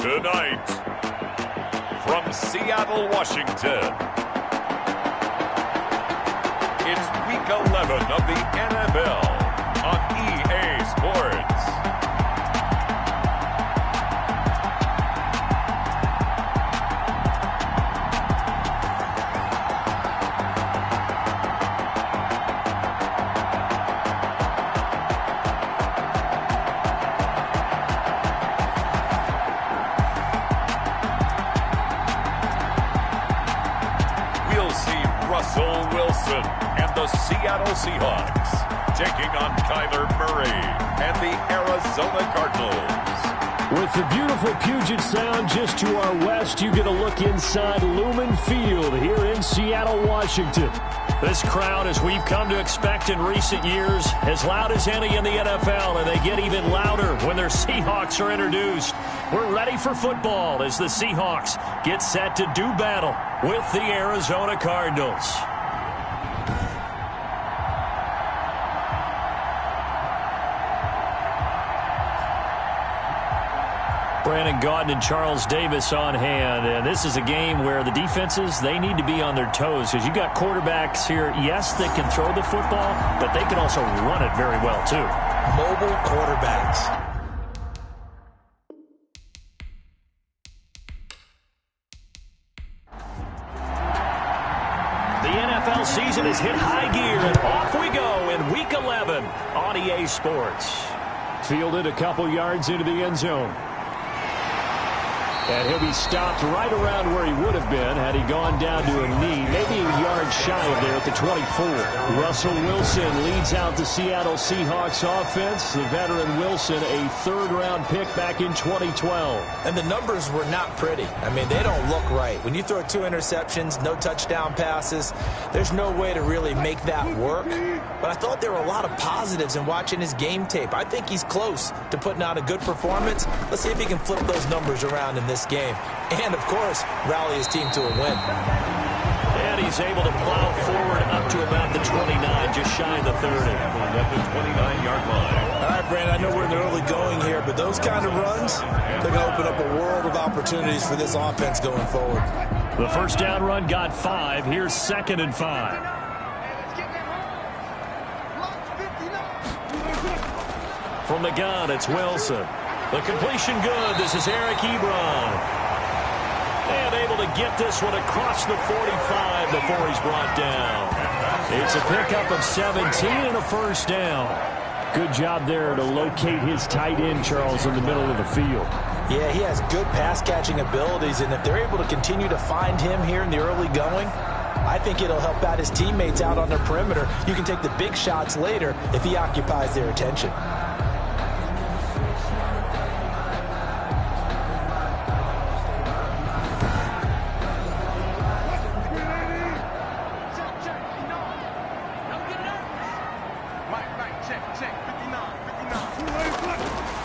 Tonight, from Seattle, Washington, it's Week 11 of the NFL on EA Sports. Russell Wilson and the Seattle Seahawks taking on Kyler Murray and the Arizona Cardinals. With the beautiful Puget Sound just to our west, you get a look inside Lumen Field here in Seattle, Washington. This crowd, as we've come to expect in recent years, as loud as any in the NFL, and they get even louder when their Seahawks are introduced. We're ready for football as the Seahawks get set to do battle with the Arizona Cardinals. Brandon Gaudin and Charles Davis on hand, and this is a game where the defenses, they need to be on their toes because you got quarterbacks here, yes, that can throw the football, but they can also run it very well too. Mobile quarterbacks. The NFL season has hit high gear, and off we go in Week 11 on EA Sports. Fielded a couple yards into the end zone. And he'll be stopped right around where he would have been had he gone down to a knee, maybe a yard shy of there at the 24. Russell Wilson leads out the Seattle Seahawks offense. The veteran Wilson, a third-round pick back in 2012. And the numbers were not pretty. I mean, they don't look right. When you throw 2 interceptions, no touchdown passes, there's no way to really make that work. But I thought there were a lot of positives in watching his game tape. I think he's close to putting out a good performance. Let's see if he can flip those numbers around in this game. And, of course, rally his team to a win. And he's able to plow forward up to about the 29, just shy of the 30. At the 29-yard line. All right, Brandon, I know we're in the early going here, but those kind of runs, they're going to open up a world of opportunities for this offense going forward. The first down run got 5. Here's 2nd and 5. From the gun, it's Wilson. The completion good. This is Eric Ebron. And able to get this one across the 45 before he's brought down. It's a pickup of 17 and a first down. Good job there to locate his tight end, Charles, in the middle of the field. Yeah, he has good pass-catching abilities, and if they're able to continue to find him here in the early going, I think it'll help out his teammates out on their perimeter. You can take the big shots later if he occupies their attention.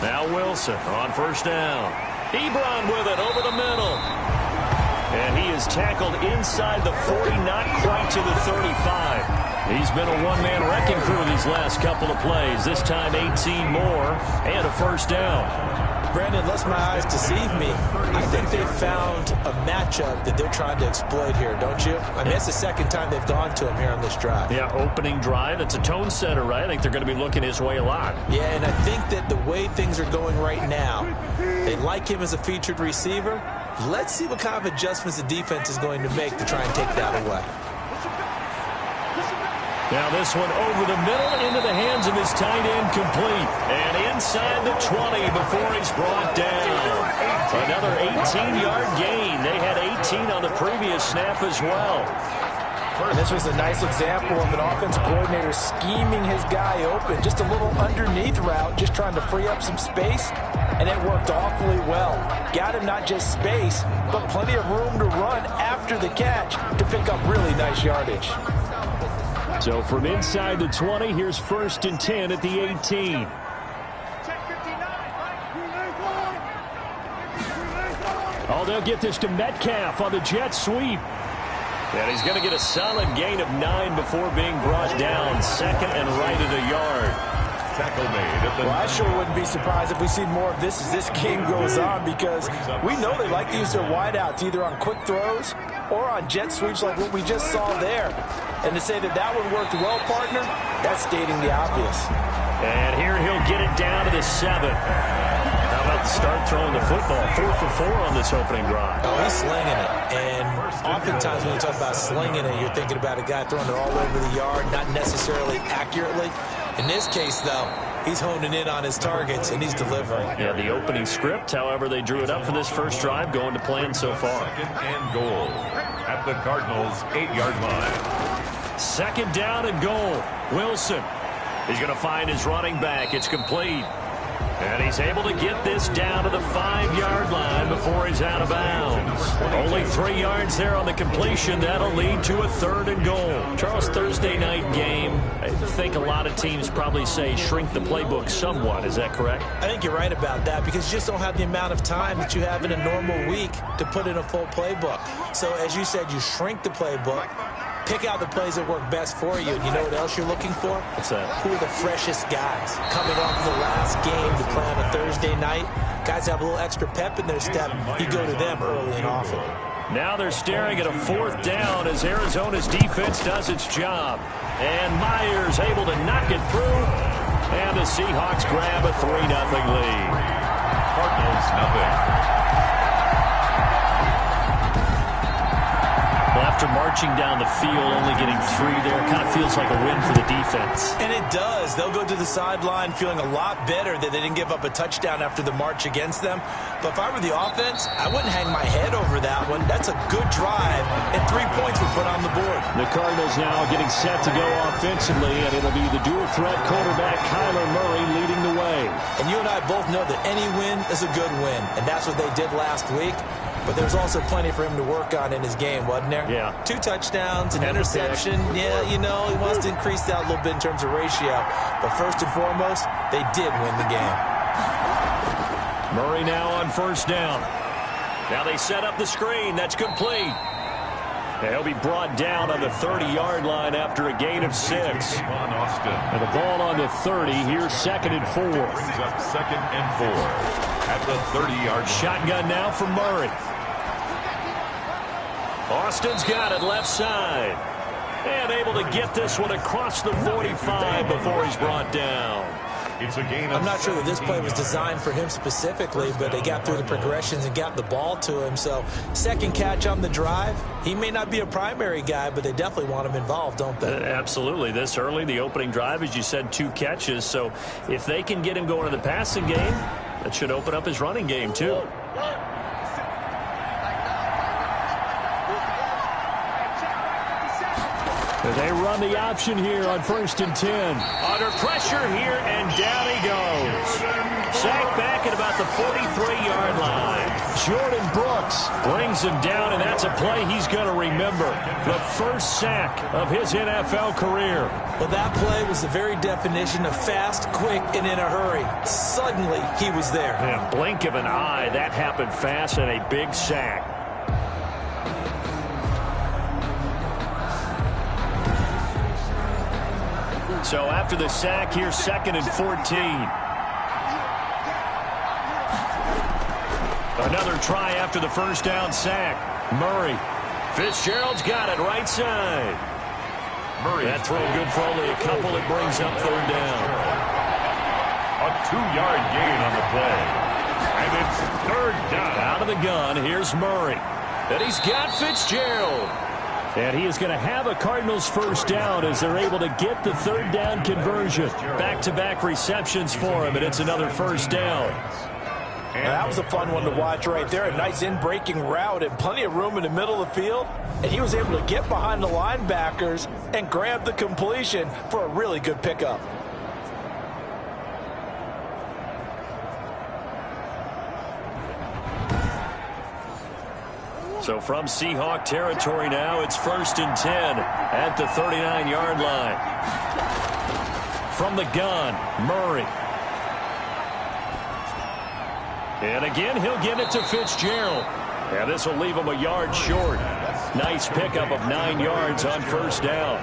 Now Wilson on first down. Ebron with it over the middle. And he is tackled inside the 40, not quite to the 35. He's been a one-man wrecking crew these last couple of plays. This time 18 more and a first down. Brandon, lest my eyes deceive me, I think they found a matchup that they're trying to exploit here, don't you? I mean, it's the second time they've gone to him here on this drive. Yeah, opening drive. It's a tone setter, right? I think they're going to be looking his way a lot. Yeah, and I think that the way things are going right now, they like him as a featured receiver. Let's see what kind of adjustments the defense is going to make to try and take that away. Now this one over the middle into the hands of his tight end, complete. And inside the 20 before he's brought down. Another 18-yard gain. They had 18 on the previous snap as well. And this was a nice example of an offensive coordinator scheming his guy open. Just a little underneath route, just trying to free up some space. And it worked awfully well. Got him not just space, but plenty of room to run after the catch to pick up really nice yardage. So from inside the 20, here's 1st and 10 at the 18. Oh, they'll get this to Metcalf on the jet sweep. And he's going to get a solid gain of 9 before being brought down. 2nd and right at a yard. Tackle made at the Well, I sure wouldn't be surprised if we see more of this as this game goes on, because we know they like to use their wideouts either on quick throws or on jet sweeps like what we just saw there. And to say that that one worked well, partner, that's stating the obvious. And here he'll get it down to the 7. How about the start throwing the football? 4 for 4 on this opening drive. Oh, he's slinging it. And oftentimes when you talk about slinging it, you're thinking about a guy throwing it all over the yard, not necessarily accurately. In this case, though, he's honing in on his targets, and he's delivering. Yeah, the opening script, however, they drew it up for this first drive, going to plan so far. second and goal at the Cardinals' 8-yard line. Second down and goal. Wilson. He's going to find his running back. It's complete. And he's able to get this down to the 5-yard line before he's out of bounds. Only 3 yards there on the completion. That'll lead to a 3rd and goal. Charles, Thursday night game, I think a lot of teams probably say shrink the playbook somewhat. Is that correct? I think you're right about that, because you just don't have the amount of time that you have in a normal week to put in a full playbook. So, as you said, you shrink the playbook. Pick out the plays that work best for you. And you know what else you're looking for? What's that? Who are the freshest guys? Coming off the last game to play on a Thursday night, guys have a little extra pep in their step. You go to them early and often. Now they're staring at a 4th down as Arizona's defense does its job. And Myers able to knock it through. And the Seahawks grab a 3-0 lead. Cardinals nothing. After marching down the field, only getting 3 there, kind of feels like a win for the defense. And it does. They'll go to the sideline feeling a lot better that they didn't give up a touchdown after the march against them. But if I were the offense, I wouldn't hang my head over that one. That's a good drive, and 3 points were put on the board. The Cardinals now getting set to go offensively, and it'll be the dual-threat quarterback Kyler Murray leading the way. And you and I both know that any win is a good win, and that's what they did last week. But there's also plenty for him to work on in his game, wasn't there? Yeah. 2 touchdowns, an interception. Yeah, you know, he wants to increase that a little bit in terms of ratio. But first and foremost, they did win the game. Murray now on 1st down. Now they set up the screen. That's complete. He'll be brought down on the 30-yard line after a gain of 6. On Austin. And the ball on the 30. Here's 2nd and 4. Brings up 2nd and 4 at the 30-yard line. Shotgun now for Murray. Austin's got it left side. And able to get this one across the 45 before he's brought down. It's a gain of I'm not sure that this play was designed for him specifically, but they got through the progressions and got the ball to him. So, second catch on the drive. He may not be a primary guy, but they definitely want him involved, don't they? Absolutely. This early, the opening drive, as you said, 2 catches. So, if they can get him going in the passing game, that should open up his running game, too. They run the option here on 1st and 10. Under pressure here, and down he goes. Sacked back at about the 43-yard line. Jordan Brooks brings him down, and that's a play he's going to remember. The first sack of his NFL career. Well, that play was the very definition of fast, quick, and in a hurry. Suddenly, he was there. Yeah, blink of an eye, that happened fast, and a big sack. So after the sack, here's 2nd and 14. Another try after the first down sack. Murray. Fitzgerald's got it right side. Murray. That throw good for only a couple. It brings up 3rd down. A 2-yard gain on the play. And it's 3rd down. Out of the gun, here's Murray. And he's got Fitzgerald. And he is going to have a Cardinals first down as they're able to get the 3rd down conversion. Back-to-back receptions for him, and it's another first down. And that was a fun one to watch right there. A nice in-breaking route and plenty of room in the middle of the field. And he was able to get behind the linebackers and grab the completion for a really good pickup. So from Seahawk territory now, it's 1st and 10 at the 39-yard line. From the gun, Murray. And again, he'll give it to Fitzgerald. And this will leave him a yard short. Nice pickup of 9 yards on first down.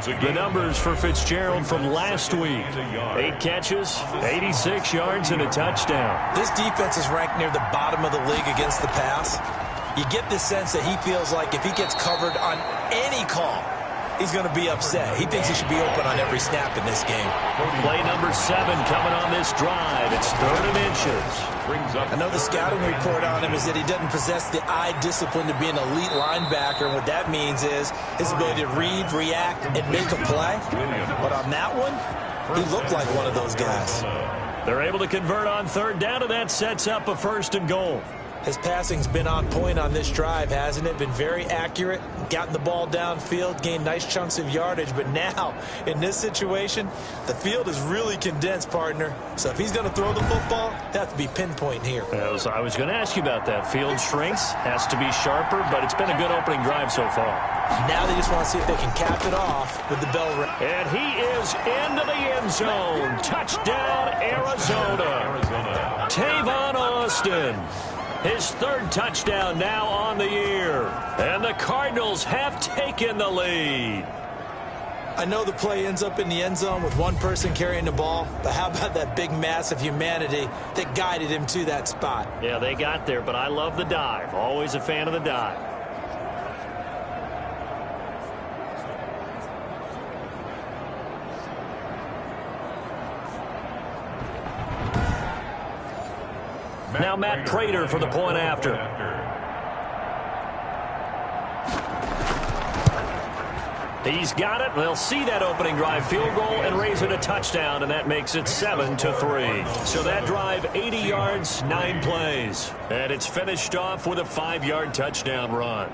The numbers for Fitzgerald from last week: 8 catches, 86 yards, and a touchdown. This defense is ranked near the bottom of the league against the pass. You get the sense that he feels like if he gets covered on any call, he's going to be upset. He thinks he should be open on every snap in this game. Play number 7 coming on this drive. It's 3rd and inches. I know the scouting report on him is that he doesn't possess the eye discipline to be an elite linebacker. And what that means is his ability to read, react, and make a play. But on that one, he looked like one of those guys. They're able to convert on 3rd down, and that sets up a 1st and goal. His passing's been on point on this drive, hasn't it? Been very accurate, gotten the ball downfield, gained nice chunks of yardage. But now, in this situation, the field is really condensed, partner. So if he's going to throw the football, they have to be pinpoint here. I was going to ask you about that. Field shrinks, has to be sharper, but it's been a good opening drive so far. Now they just want to see if they can cap it off with the bell ring. And he is into the end zone. Touchdown, Arizona. Tavon Austin. His 3rd touchdown now on the year. And the Cardinals have taken the lead. I know the play ends up in the end zone with one person carrying the ball, but how about that big mass of humanity that guided him to that spot? Yeah, they got there, but I love the dive. Always a fan of the dive. Now Matt Prater for the point after. He's got it. They'll see that opening drive field goal and raise it a touchdown, and that makes it 7-3. So that drive, 80 yards, 9 plays. And it's finished off with a 5-yard touchdown run.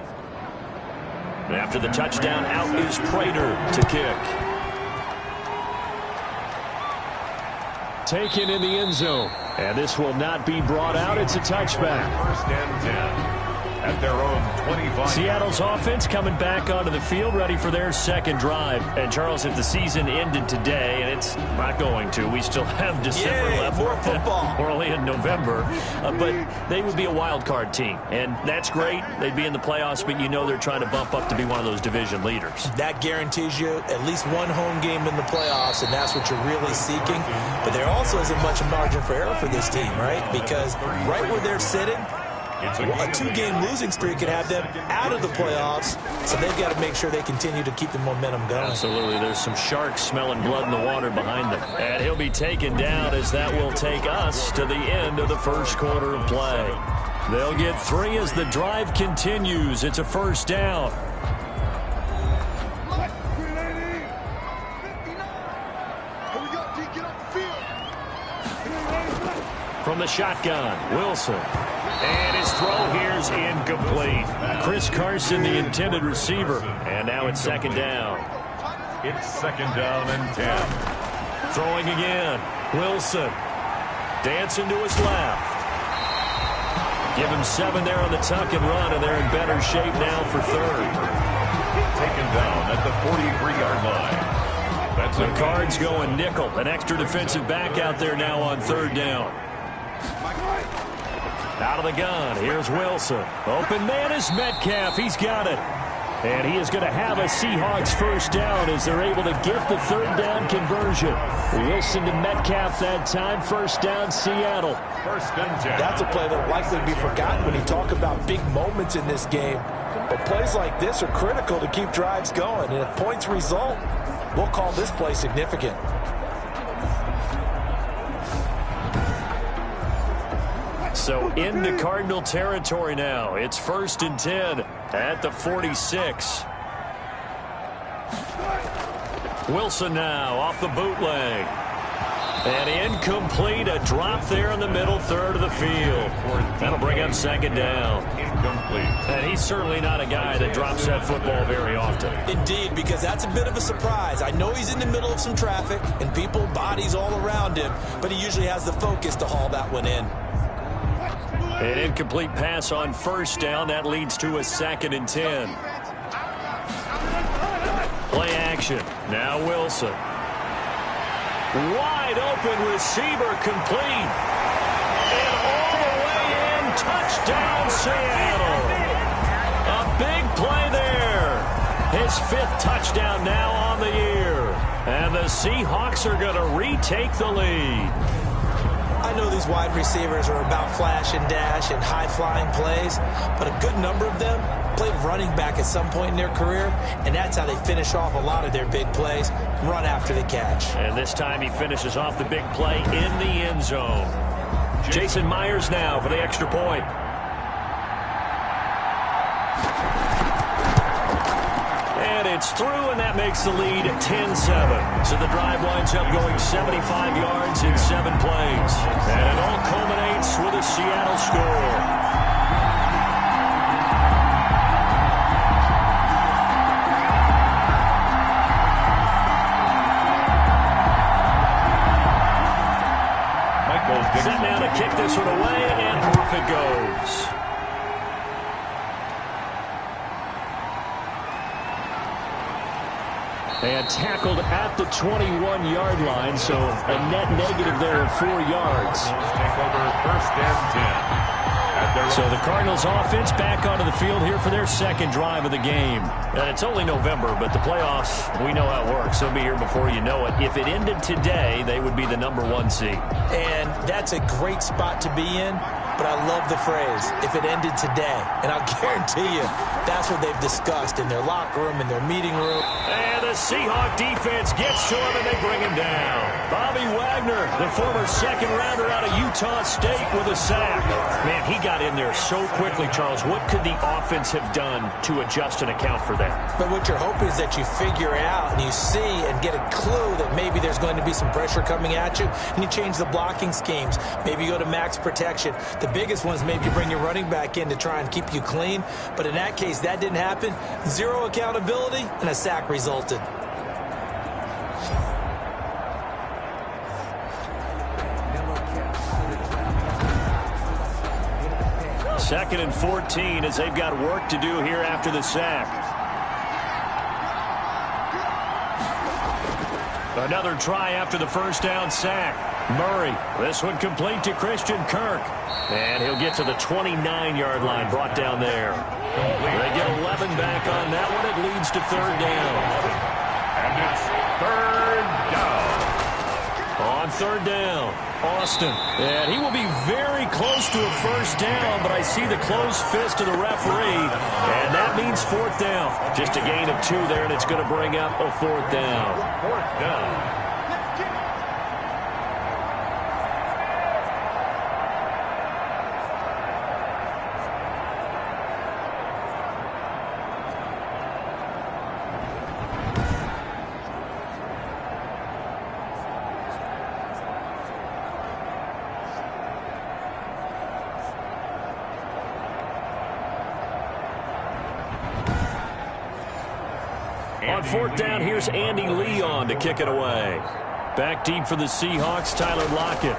And after the touchdown, out is Prater to kick. Taken in the end zone. And this will not be brought out. It's a touchback. 1st and 10. At their own 25. Seattle's offense coming back onto the field, ready for their 2nd drive. And, Charles, if the season ended today, and it's not going to, we still have December left. More football. We're only in November. But they would be a wild card team. And that's great. They'd be in the playoffs, but you know they're trying to bump up to be one of those division leaders. That guarantees you at least one home game in the playoffs, and that's what you're really seeking. But there also isn't much margin for error for this team, right? Because right where they're sitting, a 2-game losing streak could have them out of the playoffs, so they've got to make sure they continue to keep the momentum going. Absolutely. There's some sharks smelling blood in the water behind them. And he'll be taken down as that will take us to the end of the 1st quarter of play. They'll get 3 as the drive continues. It's a 1st down. From the shotgun, Wilson. And his throw here's incomplete. Chris Carson, the intended receiver. And now it's 2nd down. It's 2nd down and 10. Throwing again. Wilson. Dancing to his left. Give him 7 there on the tuck and run, and they're in better shape now for 3rd. Taken down at the 43-yard line. That's the Cards going nickel. An extra defensive back out there now on 3rd down. Out of the gun, here's Wilson. Open man is Metcalf. He's got it. And he is going to have a Seahawks 1st down as they're able to get the 3rd down conversion. Wilson to Metcalf that time. 1st down, Seattle. 1st and 10. That's a play that will likely be forgotten when you talk about big moments in this game. But plays like this are critical to keep drives going. And if points result, we'll call this play significant. So into Cardinal territory now. It's 1st and 10 at the 46. Wilson now off the bootleg. And incomplete. A drop there in the middle 3rd of the field. That'll bring up 2nd down. Incomplete. And he's certainly not a guy that drops that football very often. Indeed, because that's a bit of a surprise. I know he's in the middle of some traffic and people, bodies all around him, but he usually has the focus to haul that one in. An incomplete pass on 1st down. That leads to a 2nd and 10. Play action. Now Wilson. Wide open receiver complete. And all the way in. Touchdown Seattle. A big play there. his 5th touchdown now on the year. And the Seahawks are going to retake the lead. I know these wide receivers are about flash and dash and high-flying plays, but a good number of them played running back at some point in their career, and that's how they finish off a lot of their big plays, run after the catch. And this time he finishes off the big play in the end zone. Jason Myers now for the extra point. And it's through, and that makes the lead 10-7. So the drive winds up going 75 yards in 7 plays. And it all culminates with a Seattle score. Set now to kick this one away, and off it goes. And tackled at the 21-yard line, so a net negative there of 4 yards. Take over 1st and 10. So the Cardinals offense back onto the field here for their 2nd drive of the game. And it's only November, but the playoffs, we know how it works. They'll be here before you know it. If it ended today, they would be the #1 seed. And that's a great spot to be in, but I love the phrase, if it ended today. And I'll guarantee you, that's what they've discussed in their locker room, in their meeting room. And the Seahawk defense gets to him, and they bring him down. Bobby Wagner, the former 2nd-rounder out of Utah State, with a sack. Man, he got in there so quickly, Charles. What could the offense have done to adjust and account for that? But what you're hoping is that you figure out and you see and get a clue that maybe there's going to be some pressure coming at you, and you change the blocking schemes. Maybe you go to max protection. The biggest one is maybe you bring your running back in to try and keep you clean. But in that case, that didn't happen. 0 accountability, and a sack resulted. Second and 14 as they've got work to do here after the sack. Another try after the 1st down sack. Murray, this one complete to Christian Kirk. And he'll get to the 29-yard line, brought down there. They get 11 back on that one. It leads to 3rd down. And it's 3rd down. On 3rd down, Austin. And he will be very close to a 1st down, but I see the closed fist of the referee, and that means 4th down. Just a gain of 2 there, and it's going to bring up a 4th down. 4th down. On 4th down, here's Andy Leon to kick it away. Back deep for the Seahawks, Tyler Lockett.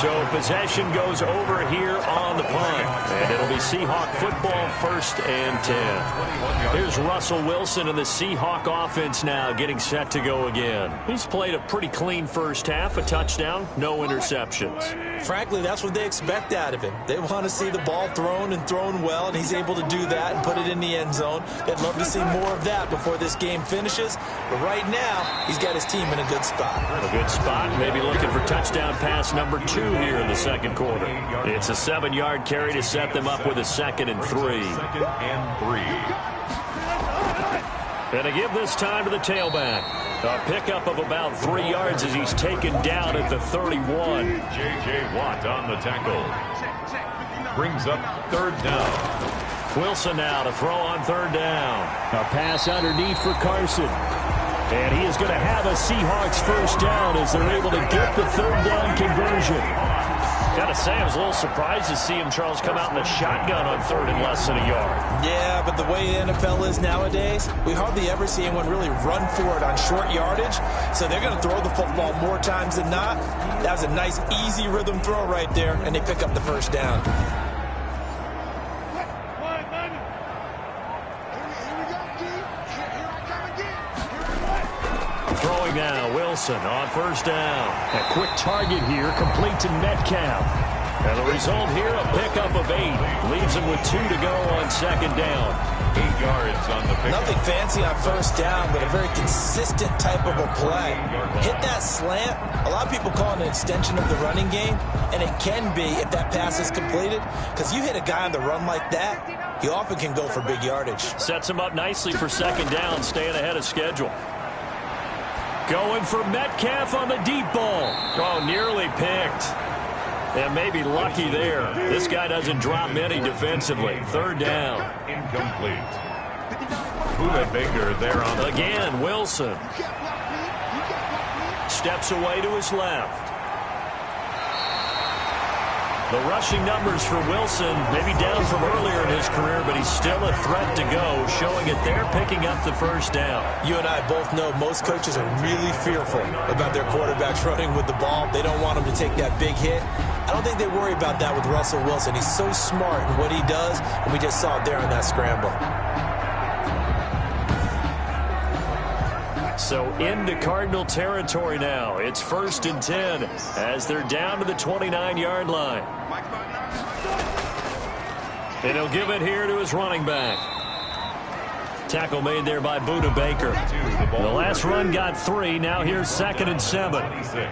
So possession goes over here on the punt. And it'll be Seahawk football, 1st and 10. Here's Russell Wilson and the Seahawk offense now getting set to go again. He's played a pretty clean 1st half, a touchdown, no interceptions. Frankly, that's what they expect out of him. They want to see the ball thrown and thrown well, and he's able to do that and put it in the end zone. They'd love to see more of that before this game finishes. But right now, he's got his team in a good spot. A good spot, maybe looking for touchdown pass number 2 here in the 2nd quarter. It's a 7-yard carry to set them up with a 2nd and 3. 2nd and 3. And to give this time to the tailback. A pickup of about 3 yards as he's taken down at the 31. J.J. Watt on the tackle. Brings up 3rd down. Wilson now to throw on 3rd down. A pass underneath for Carson. And he is going to have a Seahawks 1st down as they're able to get the 3rd down conversion. Gotta say, I was a little surprised to see him, Charles, come out in the shotgun on 3rd and less than a yard. Yeah, but the way the NFL is nowadays, we hardly ever see anyone really run for it on short yardage. So they're going to throw the football more times than not. That was a nice, easy rhythm throw right there, and they pick up the 1st down. Throwing now, Wilson on 1st down. A quick target here, complete to Metcalf. And the result here, a pickup of 8. Leaves him with 2 to go on second down. 8 yards on the pickup. Nothing fancy on first down, but a very consistent type of a play. Hit that slant. A lot of people call it an extension of the running game, and it can be if that pass is completed, because you hit a guy on the run like that, he often can go for big yardage. Sets him up nicely for second down, staying ahead of schedule. Going for Metcalf on the deep ball. Oh, nearly picked. And maybe lucky there. This guy doesn't drop many defensively. Third down. Incomplete. Baker there on the again, Wilson. Steps away to his left. The rushing numbers for Wilson, maybe down from earlier in his career, but he's still a threat to go, showing it they're picking up the first down. You and I both know most coaches are really fearful about their quarterbacks running with the ball. They don't want him to take that big hit. I don't think they worry about that with Russell Wilson. He's so smart in what he does, and we just saw it there on that scramble. So into Cardinal territory now. It's 1st and 10 as they're down to the 29-yard line. And he'll give it here to his running back. Tackle made there by Baker. The last run got 3. Now here's 2nd and 7.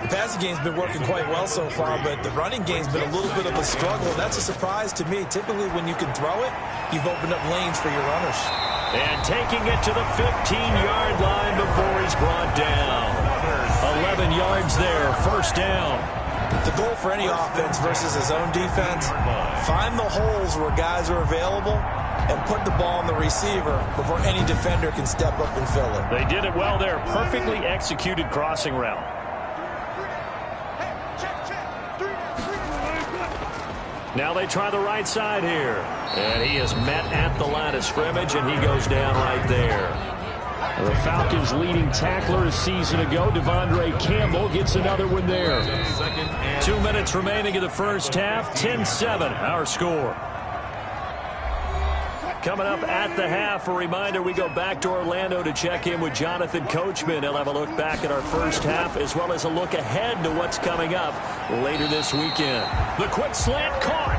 The passing game's been working quite well so far, but the running game's been a little bit of a struggle. That's a surprise to me. Typically, when you can throw it, you've opened up lanes for your runners. And taking it to the 15-yard line before he's brought down. 11 yards there, first down. The goal for any offense versus his own defense, find the holes where guys are available and put the ball on the receiver before any defender can step up and fill it. They did it well there. Perfectly executed crossing route. Now they try the right side here. And he is met at the line of scrimmage, and he goes down right there. The Falcons' leading tackler a season ago, Devondre Campbell, gets another one there. 2 minutes remaining in the first half, 10-7 our score. Coming up at the half, a reminder, we go back to Orlando to check in with Jonathan Coachman. He'll have a look back at our first half as well as a look ahead to what's coming up later this weekend. The quick slant caught.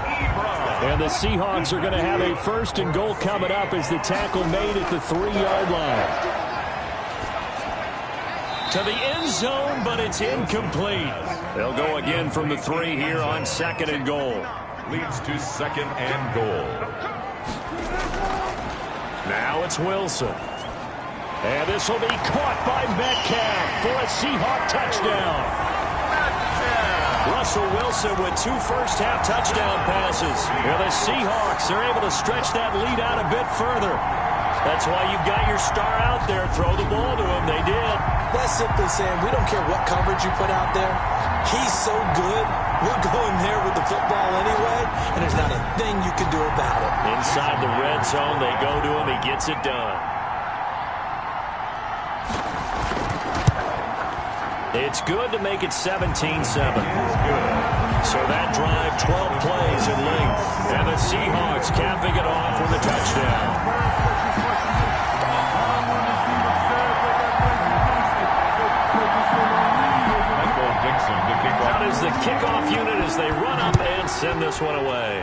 And the Seahawks are going to have a 1st and goal coming up as the tackle made at the 3-yard line. To the end zone, but it's incomplete. They'll go again from the 3 here on 2nd and goal. leads to 2nd and goal. Now it's Wilson. And this will be caught by Metcalf for a Seahawk touchdown. Russell Wilson with 2 first-half touchdown passes. And the Seahawks are able to stretch that lead out a bit further. That's why you've got your star out there. Throw the ball to him. They did. That's simply saying we don't care what coverage you put out there. He's so good. We're going there with the football anyway, and there's not a thing you can do about it. Inside the red zone, they go to him. He gets it done. It's good to make it 17-7. So that drive, 12 plays in length. And the Seahawks capping it off with a touchdown. Out is the kickoff unit as they run up and send this one away.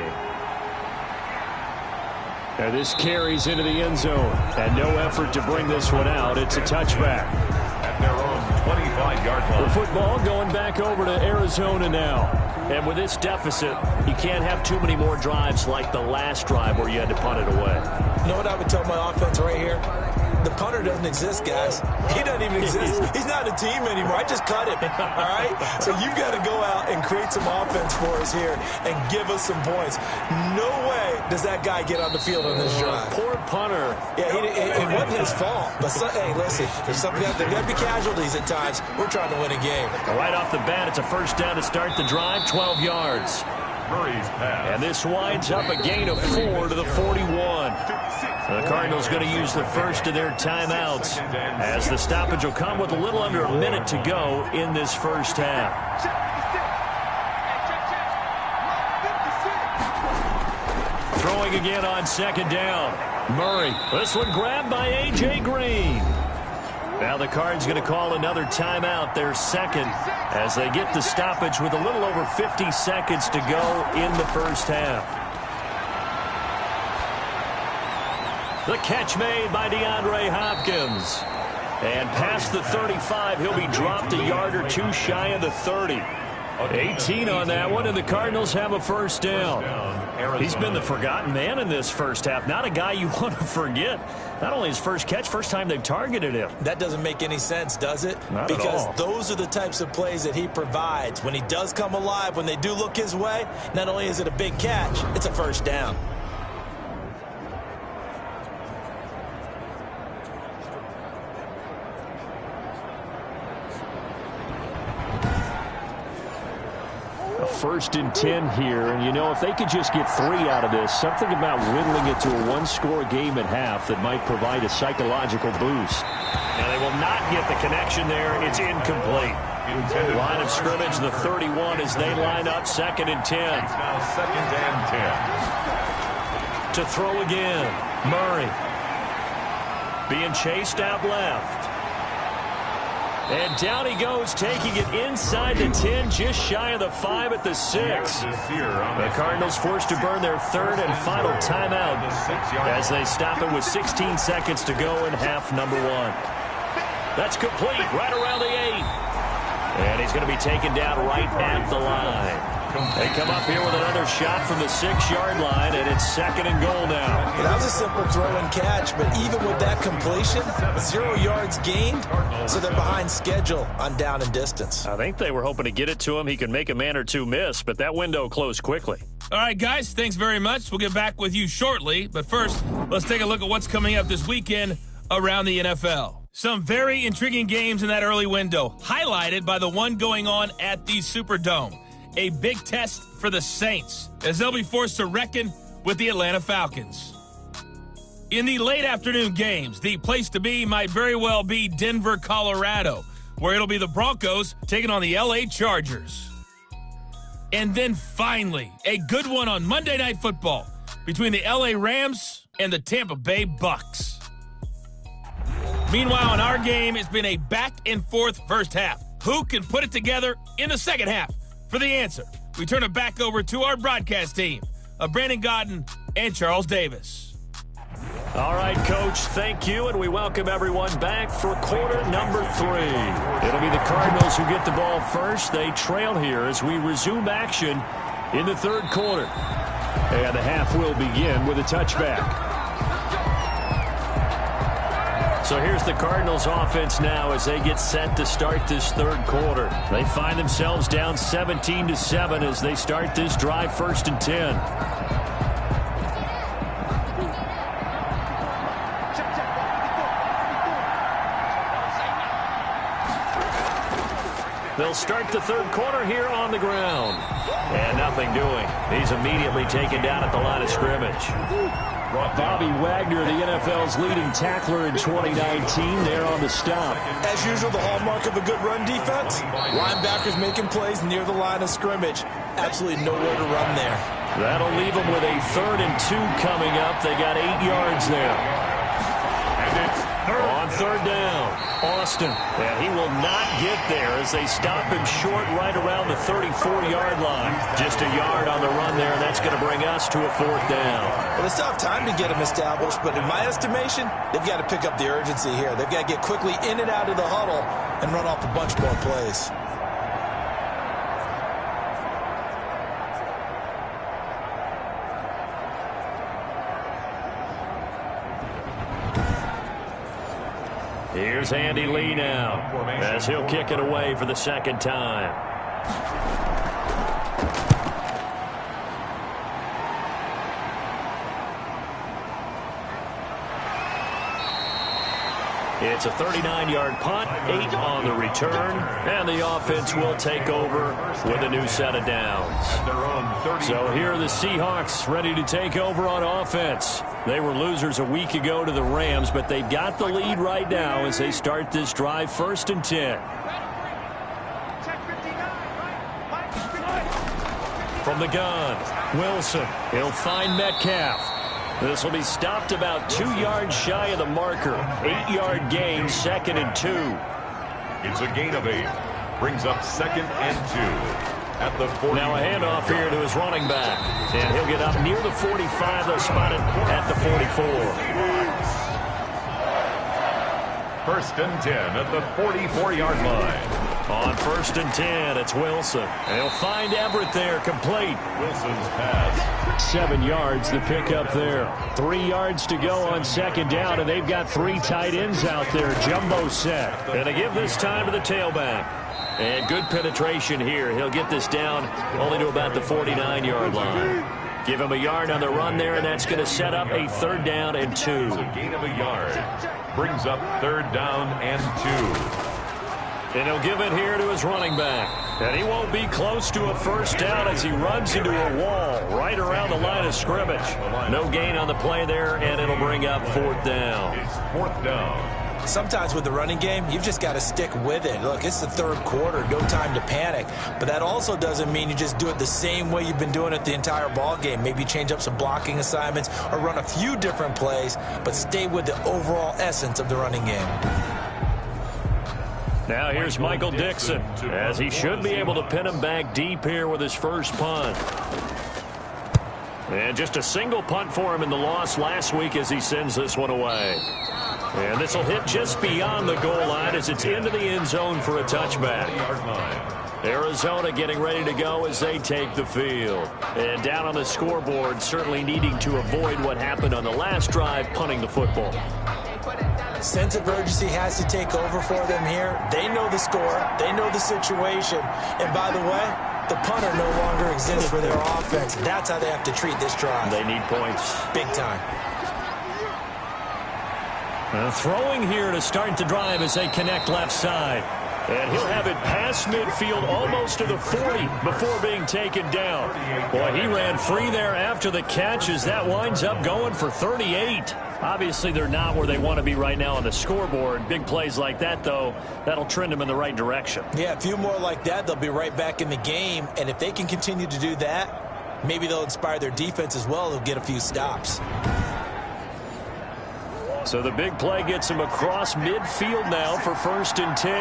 And this carries into the end zone. And no effort to bring this one out. It's a touchback. At their own 25-yard line. The football going back over to Arizona now. And with this deficit, you can't have too many more drives like the last drive where you had to punt it away. You know what I would tell my offense right here? The punter doesn't exist, guys. He doesn't even exist. He's not a team anymore. I just cut him, all right? So you've got to go out and create some offense for us here and give us some points. No way does that guy get on the field on this drive. Poor punter. Yeah, it wasn't his fault. But, hey, listen, there's got to be casualties at times. We're trying to win a game. Right off the bat, it's a first down to start the drive, 12 yards. Murray's pass. And this winds up a gain of 4 to the 41. The Cardinals going to use the first of their timeouts as the stoppage will come with a little under a minute to go in this first half. Throwing again on second down. Murray. This one grabbed by A.J. Green. Now the Cards going to call another timeout, their second, as they get the stoppage with a little over 50 seconds to go in the first half. The catch made by DeAndre Hopkins. And past the 35, he'll be dropped a yard or two shy of the 30. 18 on that one, and the Cardinals have a first down. He's been the forgotten man in this first half. Not a guy you want to forget. Not only his first catch, first time they've targeted him. That doesn't make any sense, does it? Not at all. Because those are the types of plays that he provides. When he does come alive, when they do look his way, not only is it a big catch, it's a first down. First and 10 here, and you know, if they could just get 3 out of this, something about whittling it to a one-score game at half that might provide a psychological boost. Now they will not get the connection there. It's incomplete. Line of scrimmage, the 31, as they line up, second and 10. Now second and 10. To throw again, Murray. Being chased out left. And down he goes, taking it inside the 10, just shy of the 5 at the 6. The Cardinals forced to burn their third and final timeout as they stop it with 16 seconds to go in half number 1. That's complete, right around the 8. And he's going to be taken down right at the line. They come up here with another shot from the 6-yard line, and it's second and goal now. Well, that was a simple throw and catch, but even with that completion, 0 yards gained, so they're behind schedule on down and distance. I think they were hoping to get it to him. He could make a man or two miss, but that window closed quickly. All right, guys, thanks very much. We'll get back with you shortly, but first, let's take a look at what's coming up this weekend around the NFL. Some very intriguing games in that early window, highlighted by the one going on at the Superdome. A big test for the Saints, as they'll be forced to reckon with the Atlanta Falcons. In the late afternoon games, the place to be might very well be Denver, Colorado, where it'll be the Broncos taking on the LA Chargers. And then finally, a good one on Monday Night Football between the LA Rams and the Tampa Bay Bucks. Meanwhile, in our game, it's been a back-and-forth first half. Who can put it together in the second half? For the answer, we turn it back over to our broadcast team of Brandon Godden and Charles Davis. All right, Coach, thank you, and we welcome everyone back for quarter number 3. It'll be the Cardinals who get the ball first. They trail here as we resume action in the third quarter. And the half will begin with a touchback. So here's the Cardinals offense now as they get set to start this third quarter. They find themselves down 17-7 as they start this drive, first and 10. They'll start the third quarter here on the ground. And nothing doing. He's immediately taken down at the line of scrimmage. Bobby Wagner, the NFL's leading tackler in 2019, there on the stop. As usual, the hallmark of a good run defense, linebackers making plays near the line of scrimmage. Absolutely nowhere to run there. That'll leave them with a 3rd and 2 coming up. They got 8 yards there. And it's on third down, Austin. And he will not get there as they stop him short right around the 34-yard line. Just a yard on the run there, and that's going to bring us to a 4th down. Well, they still have time to get him established, but in my estimation, they've got to pick up the urgency here. They've got to get quickly in and out of the huddle and run off a bunch more plays. Here's Andy Lee now as he'll kick it away for the second time. It's a 39-yard punt, 8 on the return, and the offense will take over with a new set of downs. So here are the Seahawks ready to take over on offense. They were losers a week ago to the Rams, but they've got the lead right now as they start this drive, first and 10. From the gun, Wilson. He'll find Metcalf. This will be stopped about 2 yards shy of the marker. 8-yard gain, 2nd and 2. It's a gain of 8. Brings up 2nd and 2. At the 40. Now a handoff here to his running back. And he'll get up near the 45. They'll spot it at the 44. 1st and 10 at the 44-yard line. On 1st and 10, it's Wilson. And he'll find Everett there, complete. Wilson's pass. 7 yards, the pickup there. 3 yards to go on 2nd down, and they've got 3 tight ends out there. Jumbo set. And they give this time to the tailback. And good penetration here. He'll get this down only to about the 49-yard line. Give him a yard on the run there, and that's going to set up a 3rd down and 2. It's a gain of a yard. Brings up 3rd down and 2. And he'll give it here to his running back. And he won't be close to a 1st down as he runs into a wall right around the line of scrimmage. No gain on the play there, and it'll bring up 4th down. It's 4th down. Sometimes with the running game, you've just got to stick with it. Look, it's the 3rd quarter, no time to panic. But that also doesn't mean you just do it the same way you've been doing it the entire ball game. Maybe change up some blocking assignments or run a few different plays, but stay with the overall essence of the running game. Now here's Michael Dixon, as he should be able to pin him back deep here with his first punt. And just a single punt for him in the loss last week as he sends this one away. And this will hit just beyond the goal line as it's into the end zone for a touchback. Arizona getting ready to go as they take the field. And down on the scoreboard, certainly needing to avoid what happened on the last drive, punting the football. Sense of urgency has to take over for them here. They know the score. They know the situation. And by the way, the punter no longer exists for their offense. That's how they have to treat this drive. They need points. Big time. Throwing here to start the drive as they connect left side. And he'll have it past midfield almost to the 40 before being taken down. Boy, he ran free there after the catch as that winds up going for 38. Obviously, they're not where they want to be right now on the scoreboard. Big plays like that, though, that'll trend them in the right direction. Yeah, a few more like that, they'll be right back in the game. And if they can continue to do that, maybe they'll inspire their defense as well. They'll get a few stops. So the big play gets him across midfield now for 1st and 10.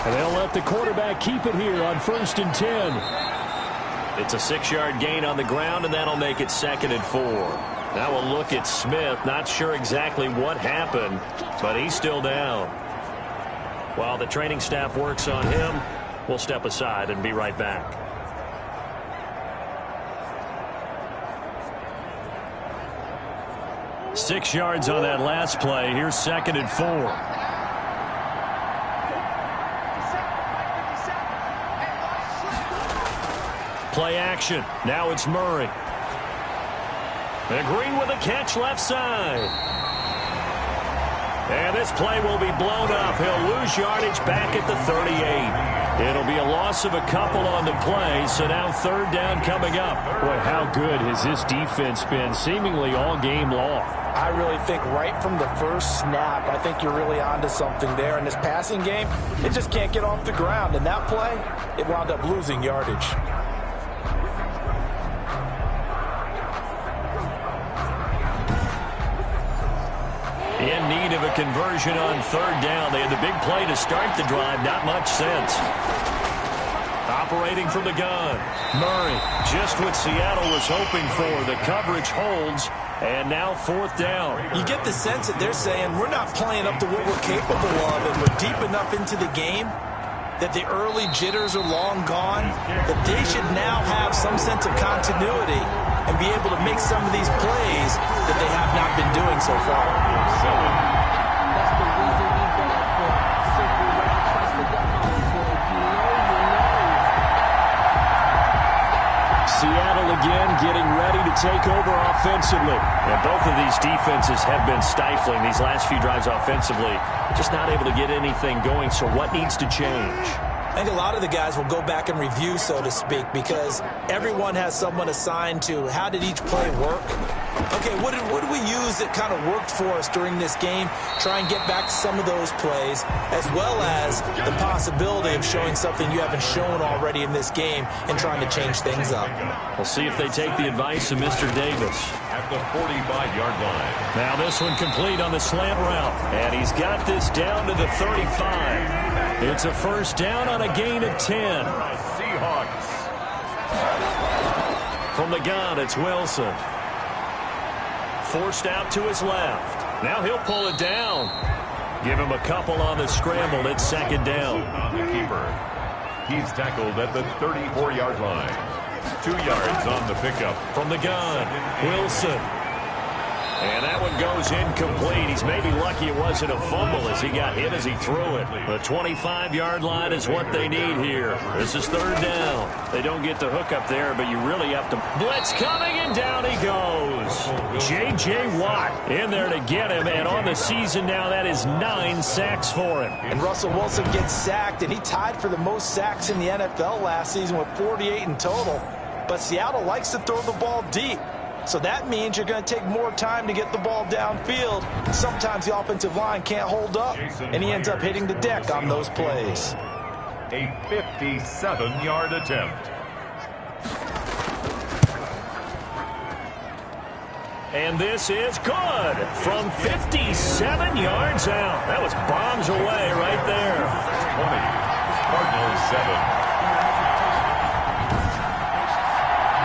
And they'll let the quarterback keep it here on 1st and 10. It's a 6-yard gain on the ground, and that'll make it 2nd and 4. Now we'll look at Smith. Not sure exactly what happened, but he's still down. While the training staff works on him, we'll step aside and be right back. Six yards on that last play. Here's 2nd and 4. Play action. Now it's Murray. And Green with a catch left side. And this play will be blown up. He'll lose yardage back at the 38. It'll be a loss of a couple on the play, so now 3rd down coming up. Boy, how good has this defense been seemingly all game long? I really think right from the first snap, I think you're really onto something there. In this passing game, it just can't get off the ground. And that play, it wound up losing yardage. In need of a conversion on 3rd down. They had the big play to start the drive. Not much sense. Operating from the gun. Murray, just what Seattle was hoping for. The coverage holds, and now 4th down. You get the sense that they're saying we're not playing up to what we're capable of, and we're deep enough into the game that the early jitters are long gone, that they should now have some sense of continuity and be able to make some of these plays that they have not been doing so far. Seattle again getting ready to take over offensively. And both of these defenses have been stifling these last few drives offensively. Just not able to get anything going, so what needs to change? I think a lot of the guys will go back and review, so to speak, because everyone has someone assigned to how did each play work. Okay, what did we use that kind of worked for us during this game? Try and get back to some of those plays, as well as the possibility of showing something you haven't shown already in this game and trying to change things up. We'll see if they take the advice of Mr. Davis. At the 45-yard line. Now this one complete on the slant route. And he's got this down to the 35. It's a first down on a gain of 10. Seahawks. From the gun, it's Wilson. Forced out to his left. Now he'll pull it down. Give him a couple on the scramble. It's second down. On the keeper. He's tackled at the 34-yard line. 2 yards on the pickup. From the gun, Wilson. And that one goes incomplete. He's maybe lucky it wasn't a fumble as he got hit as he threw it. The 25-yard line is what they need here. This is third down. They don't get the hook up there, but you really have to. Blitz coming, and down he goes. J.J. Watt in there to get him, and on the season now, that is 9 sacks for him. And Russell Wilson gets sacked, and he tied for the most sacks in the NFL last season with 48 in total. But Seattle likes to throw the ball deep. So that means you're going to take more time to get the ball downfield. Sometimes the offensive line can't hold up, and he ends up hitting the deck on those plays. A 57-yard attempt. And this is good from 57 yards out. That was bombs away right there. 20. Cardinals 7.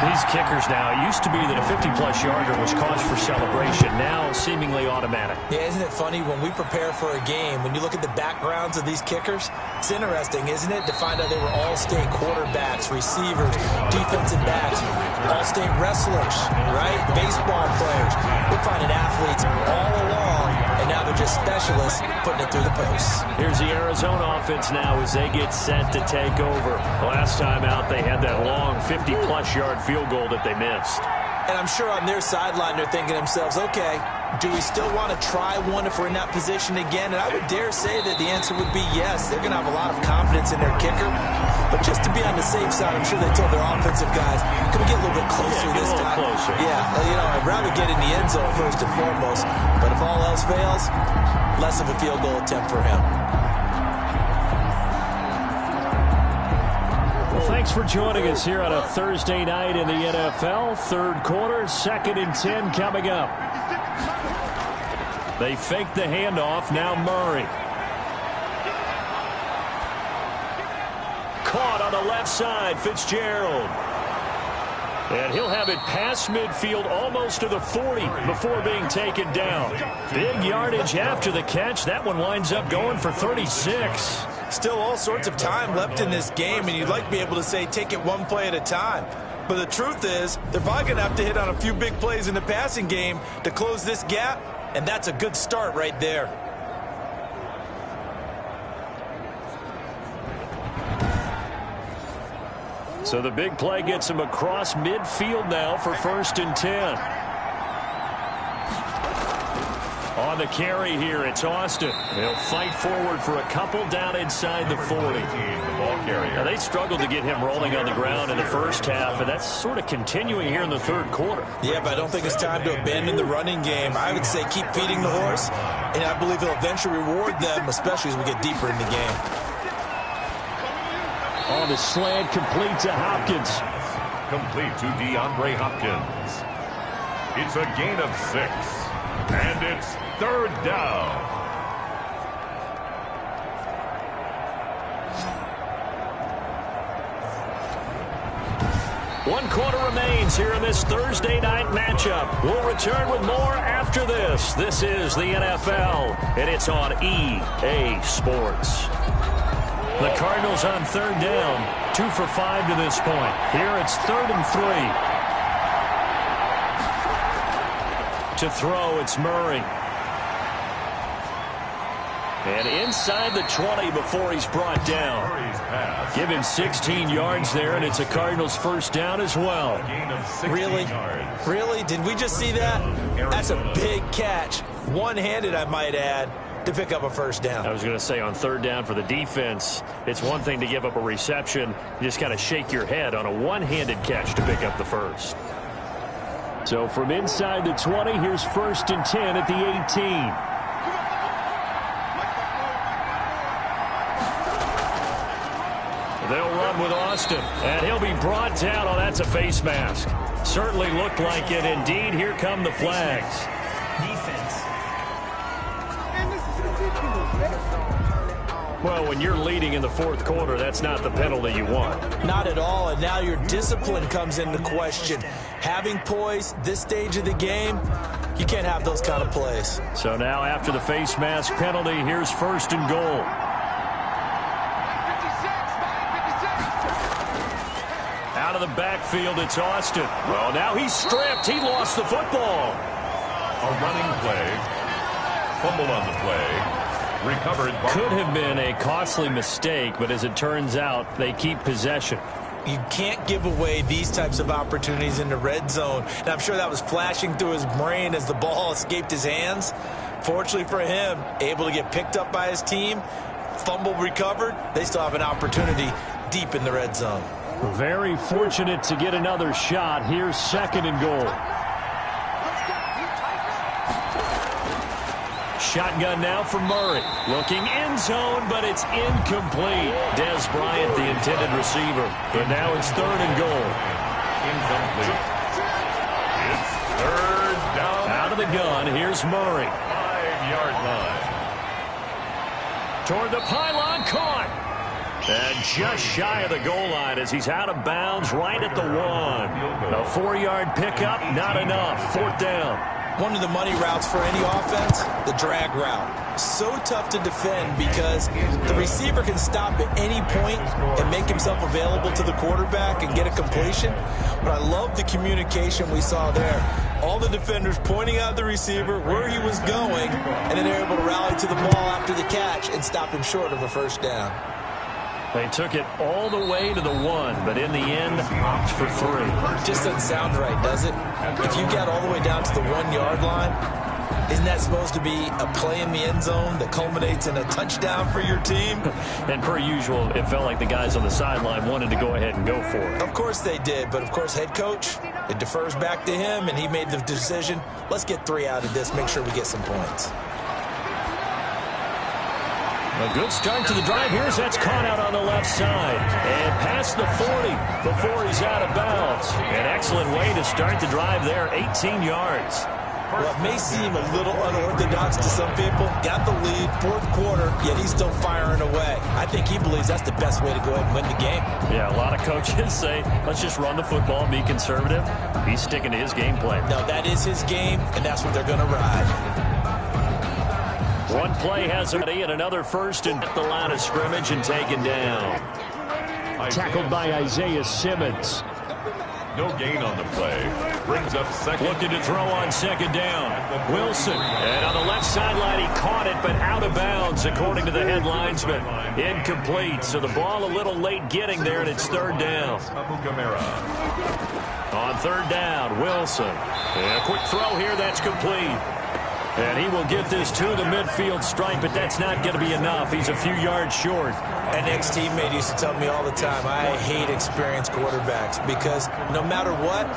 These kickers now, it used to be that a 50-plus yarder was cause for celebration. Now, seemingly automatic. Yeah, isn't it funny when we prepare for a game, when you look at the backgrounds of these kickers, it's interesting, isn't it, to find out they were all-state quarterbacks, receivers, defensive backs, all-state wrestlers, right? Baseball players. We're finding athletes all along, and now they're just specialists putting it through the posts. Here's the Arizona offense now as they get set to take over. Last time out, they had that long 50-plus yard field goal that they missed. And I'm sure on their sideline they're thinking to themselves, okay, do we still want to try one if we're in that position again? And I would dare say that the answer would be yes. They're going to have a lot of confidence in their kicker. But just to be on the safe side, I'm sure they told their offensive guys, can we get a little bit closer this time? Closer. Yeah, you know, I'd rather get in the end zone first and foremost. But if all else fails, less of a field goal attempt for him. Thanks for joining us here on a Thursday night in the NFL. Third quarter, 2nd and 10 coming up. They fake the handoff. Now Murray. Caught on the left side, Fitzgerald. And he'll have it past midfield almost to the 40 before being taken down. Big yardage after the catch. That one winds up going for 36. Still all sorts of time left in this game, and you'd like to be able to say take it one play at a time. But the truth is, they're probably going to have to hit on a few big plays in the passing game to close this gap, and that's a good start right there. So the big play gets him across midfield now for 1st and 10. On the carry here, it's Austin. They'll fight forward for a couple down inside the 40. Now, they struggled to get him rolling on the ground in the first half, and that's sort of continuing here in the third quarter. Yeah, but I don't think it's time to abandon the running game. I would say keep feeding the horse, and I believe he'll eventually reward them, especially as we get deeper in the game. On the slant, complete to Hopkins. Complete to DeAndre Hopkins. It's a gain of 6. And it's third down. One quarter remains here in this Thursday night matchup. We'll return with more after this. This is the NFL, and it's on EA Sports. The Cardinals on third down, 2 for 5 to this point. Here it's 3rd and 3. To throw, it's Murray. And inside the 20 before he's brought down. Give him 16 yards there, and it's a Cardinals first down as well. Really? Really? Did we just see that? That's a big catch. One-handed, I might add, to pick up a first down. I was going to say on third down for the defense, it's one thing to give up a reception. You just got to shake your head on a one-handed catch to pick up the first. So from inside the 20, here's 1st and 10 at the 18. They'll run with Austin, and he'll be brought down. Oh, that's a face mask. Certainly looked like it. Indeed, here come the flags. Defense. Well, when you're leading in the 4th quarter, that's not the penalty you want. Not at all, and now your discipline comes into question. Having poise this stage of the game, you can't have those kind of plays. So now after the face mask penalty, here's 1st and goal. Out of the backfield, it's Austin. Well, now he's stripped. He lost the football. A running play. Fumble on the play. Recovered. Could have been a costly mistake, but as it turns out, they keep possession. You can't give away these types of opportunities in the red zone. And I'm sure that was flashing through his brain as the ball escaped his hands. Fortunately for him, able to get picked up by his team, fumble recovered. They still have an opportunity deep in the red zone. Very fortunate to get another shot. Here's 2nd and goal. Shotgun now for Murray. Looking end zone, but it's incomplete. Des Bryant, the intended receiver. But now it's 3rd and goal. Incomplete. It's 3rd down. Out of the gun, here's Murray. 5-yard line. Toward the pylon, caught. And just shy of the goal line as he's out of bounds right at the 1. A 4-yard pickup, not enough. 4th down. One of the money routes for any offense, the drag route. So tough to defend because the receiver can stop at any point and make himself available to the quarterback and get a completion. But I love the communication we saw there. All the defenders pointing out the receiver, where he was going, and then they're able to rally to the ball after the catch and stop him short of a 1st down. They took it all the way to the 1, but in the end, opt for 3. Just doesn't sound right, does it? If you got all the way down to the 1-yard line, isn't that supposed to be a play in the end zone that culminates in a touchdown for your team? And per usual, it felt like the guys on the sideline wanted to go ahead and go for it. Of course they did, but of course head coach, it defers back to him, and he made the decision, let's get 3 out of this, make sure we get some points. A good start to the drive. Here's that's caught out on the left side. And past the 40 before he's out of bounds. An excellent way to start the drive there, 18 yards. Well, it may seem a little unorthodox to some people. Got the lead, 4th quarter, yet he's still firing away. I think he believes that's the best way to go ahead and win the game. Yeah, a lot of coaches say, let's just run the football, be conservative. He's sticking to his game plan. No, that is his game, and that's what they're going to ride. One play has him and another 1st and at the line of scrimmage and taken down. Tackled by Isaiah Simmons. No gain on the play. Brings up 2nd. Looking to throw on 2nd down. Wilson. And on the left sideline, he caught it, but out of bounds, according to the head linesman. Incomplete. So the ball a little late getting there, and it's 3rd down. On 3rd down, Wilson. And a quick throw here, that's complete. And he will get this to the midfield stripe, but that's not going to be enough. He's a few yards short. An ex-teammate used to tell me all the time, I hate experienced quarterbacks because no matter what,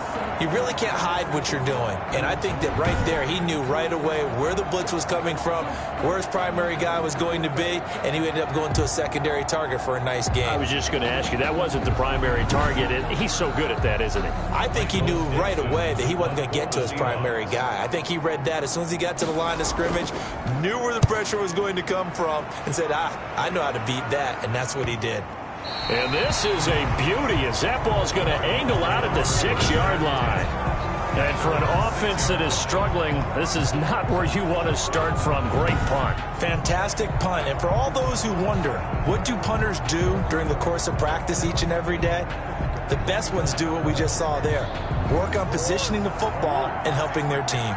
you really can't hide what you're doing. And I think that right there, he knew right away where the blitz was coming from, where his primary guy was going to be, and he ended up going to a secondary target for a nice game. I was just going to ask you, that wasn't the primary target, and he's so good at that, isn't he? I think he knew right away that he wasn't going to get to his primary guy. I think he read that as soon as he got to the line of scrimmage, knew where the pressure was going to come from, and said, I know how to beat that, and that's what he did. And this is a beauty as that ball's going to angle out at the 6-yard line. And for an offense that is struggling, this is not where you want to start from. Great punt. Fantastic punt. And for all those who wonder, what do punters do during the course of practice each and every day? The best ones do what we just saw there. Work on positioning the football and helping their team.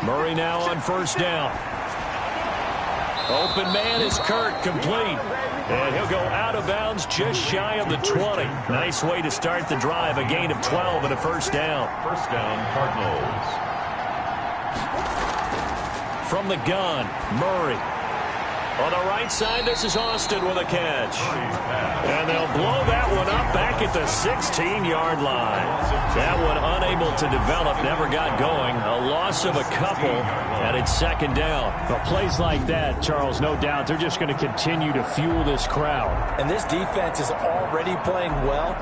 Murray now on 1st down. Open man is Kirk, complete. And he'll go out of bounds just shy of the 20. Nice way to start the drive, a gain of 12 and a 1st down. 1st down, Cardinals. From the gun, Murray. On the right side, this is Austin with a catch. And they'll blow that one up back at the 16-yard line. That one unable to develop, never got going. A loss of a couple, and it's second down. But plays like that, Charles, no doubt, they're just going to continue to fuel this crowd. And this defense is already playing well,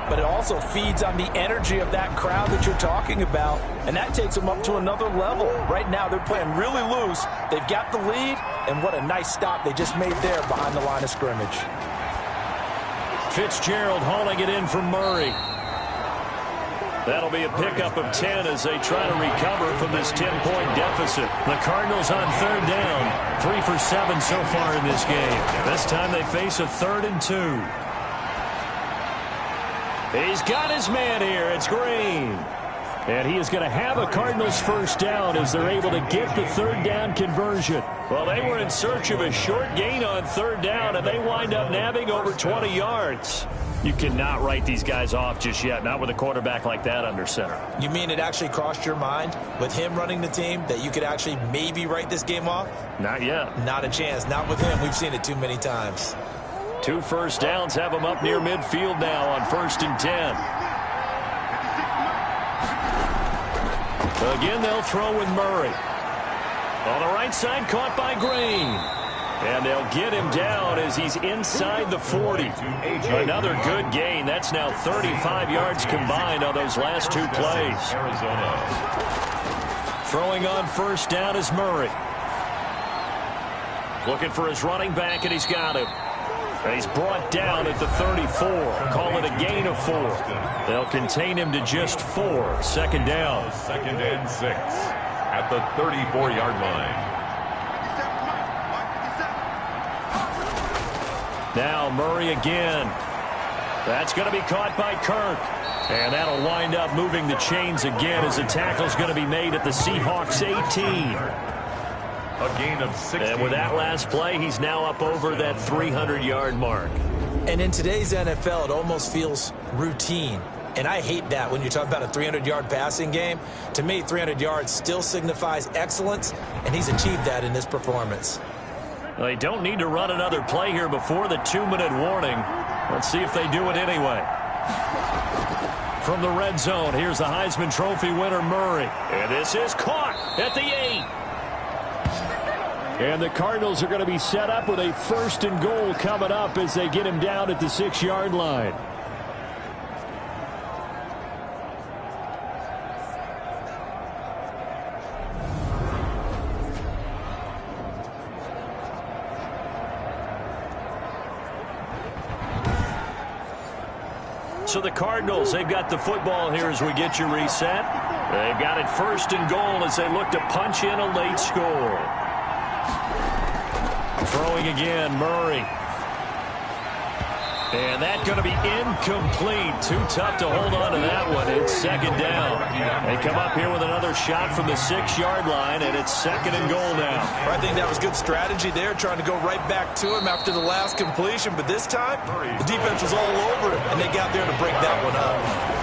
but it also feeds on the energy of that crowd that you're talking about, and that takes them up to another level. Right now, they're playing really loose. They've got the lead, and what a nice stop they just made there behind the line of scrimmage. Fitzgerald hauling it in from Murray. That'll be a pickup of 10 as they try to recover from this 10-point deficit. The Cardinals on third down, 3 for 7 so far in this game. This time they face a 3rd and 2. He's got his man here. It's Green. And he is going to have a Cardinals first down as they're able to get the third down conversion. Well, they were in search of a short gain on third down, and they wind up nabbing over 20 yards. You cannot write these guys off just yet, not with a quarterback like that under center. You mean it actually crossed your mind with him running the team that you could actually maybe write this game off? Not yet. Not a chance. Not with him. We've seen it too many times. 2 first downs have them up near midfield now on 1st and 10. Again, they'll throw with Murray. On the right side, caught by Green. And they'll get him down as he's inside the 40. Another good gain. That's now 35 yards combined on those last 2 plays. Throwing on first down is Murray. Looking for his running back, and he's got him. And he's brought down at the 34. Call it a gain of 4. They'll contain him to just 4. 2nd down. 2nd and 6 at the 34-yard line. Now Murray again. That's going to be caught by Kirk. And that'll wind up moving the chains again as the tackle's going to be made at the Seahawks 18. A gain of 16. And with that last play, he's now up over that 300-yard mark. And in today's NFL, it almost feels routine. And I hate that when you talk about a 300-yard passing game. To me, 300 yards still signifies excellence, and he's achieved that in this performance. Well, they don't need to run another play here before the 2-minute warning. Let's see if they do it anyway. From the red zone, here's the Heisman Trophy winner, Murray. And this is caught at the 8. And the Cardinals are going to be set up with a 1st and goal coming up as they get him down at the 6-yard line. So the Cardinals, they've got the football here as we get you reset. They've got it 1st and goal as they look to punch in a late score. Throwing again, Murray. And that's going to be incomplete. Too tough to hold on to that one. It's 2nd down. They come up here with another shot from the 6-yard line, and it's 2nd and goal now. I think that was good strategy there, trying to go right back to him after the last completion. But this time, the defense was all over it, and they got there to break that one up.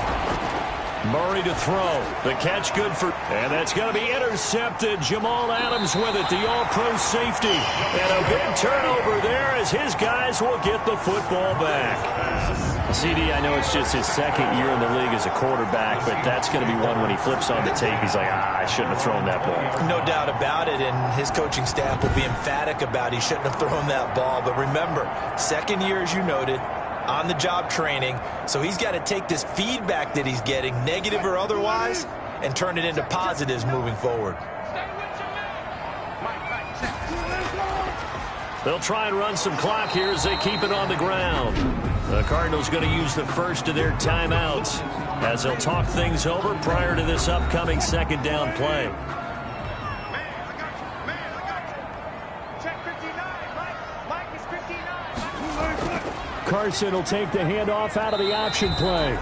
Murray to throw. The catch good for... And that's going to be intercepted. Jamal Adams with it, the all-pro safety. And a big turnover there as his guys will get the football back. CD, I know it's just his 2nd year in the league as a quarterback, but that's going to be one when he flips on the tape, he's like, I shouldn't have thrown that ball. No doubt about it, and his coaching staff will be emphatic about he shouldn't have thrown that ball. But remember, 2nd year, as you noted, on-the-job training, so he's got to take this feedback that he's getting, negative or otherwise, and turn it into positives moving forward. They'll try and run some clock here as they keep it on the ground. The Cardinals going to use the first of their timeouts as they'll talk things over prior to this upcoming 2nd down play. Carson will take the handoff out of the option play.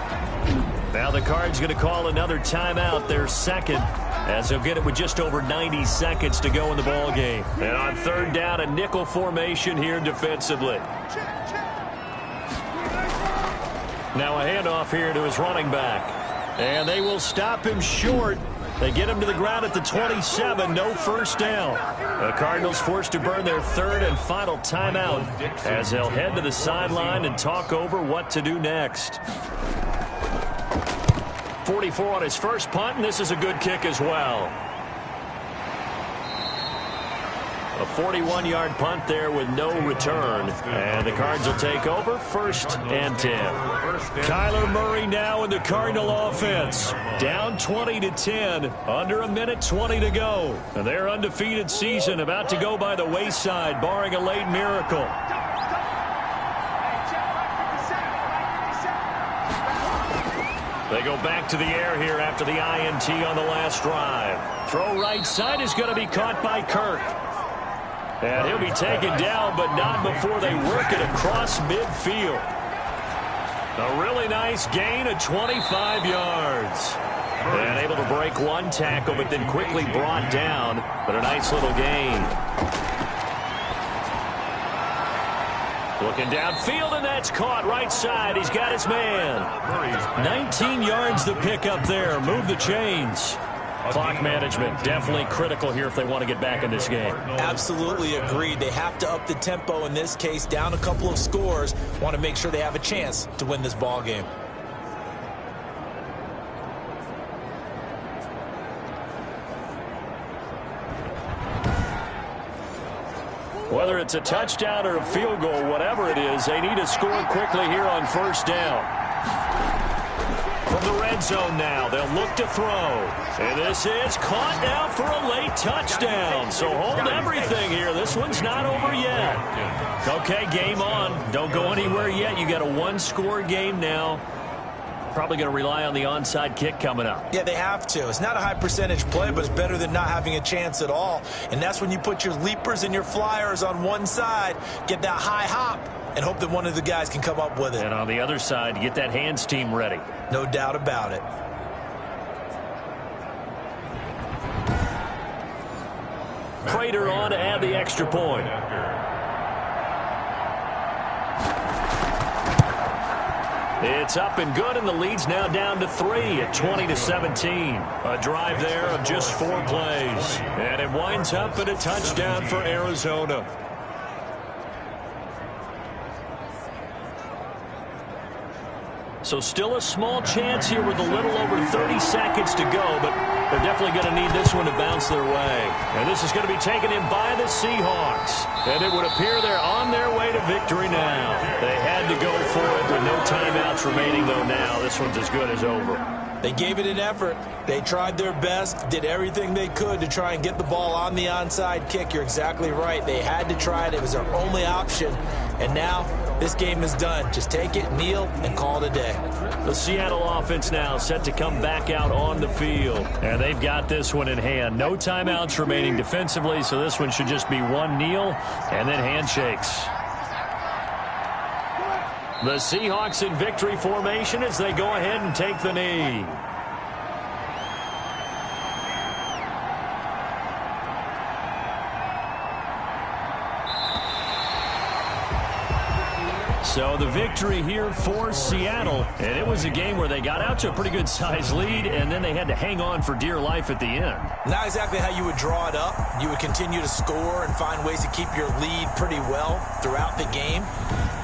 Now the Cards going to call another timeout, their 2nd, as they'll get it with just over 90 seconds to go in the ball game. And on 3rd down, a nickel formation here defensively. Now a handoff here to his running back. And they will stop him short They get him to the ground at the 27, no first down. The Cardinals forced to burn their third and final timeout as they'll head to the sideline and talk over what to do next. 44 on his first punt, and this is a good kick as well. A 41-yard punt there with no return. And the Cards will take over 1st and 10. Kyler Murray now in the Cardinal offense. Down 20-10. Under a minute 20 to go. And their undefeated season about to go by the wayside, barring a late miracle. They go back to the air here after the INT on the last drive. Throw right side is going to be caught by Kirk. And he'll be taken down, but not before they work it across midfield. A really nice gain of 25 yards. And able to break one tackle, but then quickly brought down. But a nice little gain. Looking downfield, and that's caught right side. He's got his man. 19 yards to pick up there. Move the chains. Clock management definitely critical here if they want to get back in this game. Absolutely agreed. They have to up the tempo in this case, down a couple of scores. Want to make sure they have a chance to win this ball game. Whether it's a touchdown or a field goal, whatever it is, they need to score quickly here on first down. From the red zone now, they'll look to throw. And this is caught now for a late touchdown. So hold everything here. This one's not over yet. Okay, game on. Don't go anywhere yet. You got a one-score game now. Probably going to rely on the onside kick coming up. Yeah, they have to. It's not a high percentage play, but it's better than not having a chance at all. And that's when you put your leapers and your flyers on one side, get that high hop, and hope that one of the guys can come up with it. And on the other side, get that hands team ready. No doubt about it. Prater on to add the extra point. It's up and good, and the lead's now down to 3 at 20-17. A drive there of just 4 plays. And it winds up at a touchdown for Arizona. So still a small chance here with a little over 30 seconds to go, but they're definitely going to need this one to bounce their way. And this is going to be taken in by the Seahawks. And it would appear they're on their way to victory now. They had to go for it with no timeouts remaining, though now. This one's as good as over. They gave it an effort. They tried their best, did everything they could to try and get the ball on the onside kick. You're exactly right. They had to try it. It was their only option. And now this game is done. Just take it, kneel, and call it a day. The Seattle offense now set to come back out on the field. And they've got this one in hand. No timeouts remaining defensively, so this one should just be one kneel and then handshakes. The Seahawks in victory formation as they go ahead and take the knee. So the victory here for Seattle, and it was a game where they got out to a pretty good size lead, and then they had to hang on for dear life at the end. Not exactly how you would draw it up. You would continue to score and find ways to keep your lead pretty well throughout the game.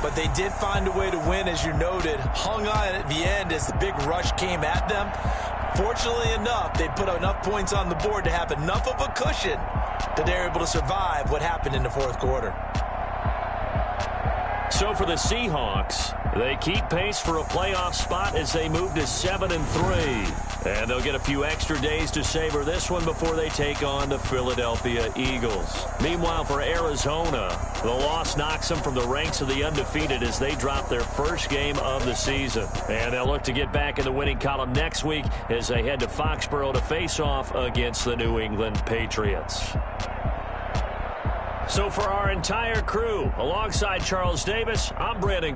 But they did find a way to win, as you noted, hung on at the end as the big rush came at them. Fortunately enough, they put enough points on the board to have enough of a cushion that they're able to survive what happened in the fourth quarter. So for the Seahawks, they keep pace for a playoff spot as they move to 7-3. And they'll get a few extra days to savor this one before they take on the Philadelphia Eagles. Meanwhile, for Arizona, the loss knocks them from the ranks of the undefeated as they drop their first game of the season. And they'll look to get back in the winning column next week as they head to Foxborough to face off against the New England Patriots. So for our entire crew, alongside Charles Davis, I'm Brandon